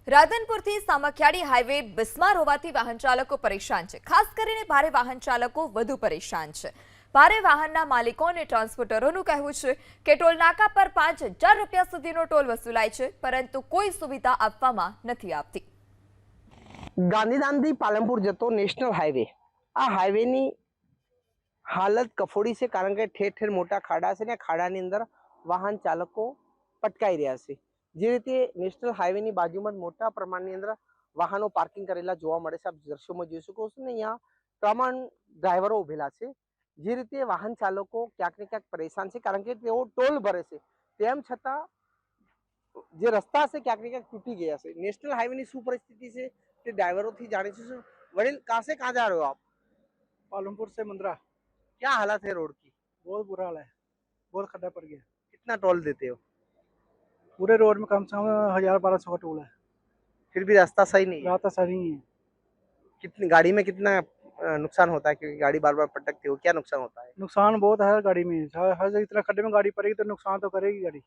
રાધનપુરથી Samakhiyali highway બિસ્માર હોવાથી વાહન ચાલકો પરેશાન છે। ખાસ કરીને ભારે વાહન ચાલકો વધુ પરેશાન છે। ભારે વાહનના માલિકો અને ટ્રાન્સપોર્ટરોનું કહેવું છે કે ટોલ નાકા પર 5000 રૂપિયા સુધીનો ટોલ વસૂલાય છે, પરંતુ કોઈ સુવિધા આપવામાં નથી આવતી। ગાંધીધામથી પાલનપુર જતો નેશનલ હાઈવે, આ હાઈવેની હાલત કફોડી છે, કારણ કે ઠેર ઠેર મોટા ખાડા છે ને ખાડાની અંદર વાહન ચાલકો પટકાઈ રહ્યા છે। જે રીતે નેશનલ હાઈવેની બાજુમાં મોટા પ્રમાણની અંદર વાહનો પાર્કિંગ કરેલા જોવા મળે છે। આપ દ્રશ્યોમાં જોઈ શકો છો ને, અહીંયા ત્રણ ડ્રાઈવરો ઉભેલા છે। જે રીતે વાહન ચાલકો ક્યાંક ને ક્યાંક પરેશાન છે, કારણ કે તેઓ ટોલ ભરે છે, તેમ છતાં જે રસ્તા છે ક્યાંક ને ક્યાંક તૂટી ગયા છે। નેશનલ હાઈવેની શું પરિસ્થિતિ છે તે ड्राइवरों जानी। वडील कहाँ से कहाँ जा रहे हो आप? पालमपुर से मुंद्रा। क्या हालत है रोड की? बहुत बुरा हाल है, बहुत खड्डा पड़ गया। कितना टोल देते हो? पूरे रोड में कम से कम 1000-1200 का टोल है। फिर भी रास्ता सही नहीं है। रास्ता सही नहीं है। कितनी गाड़ी में कितना नुकसान होता है, क्योंकि गाड़ी बार बार पटकती हो, क्या नुकसान होता है? नुकसान बहुत है गाड़ी में, हर जगह इतना खड्डे में गाड़ी पड़ेगी तो नुकसान तो करेगी गाड़ी।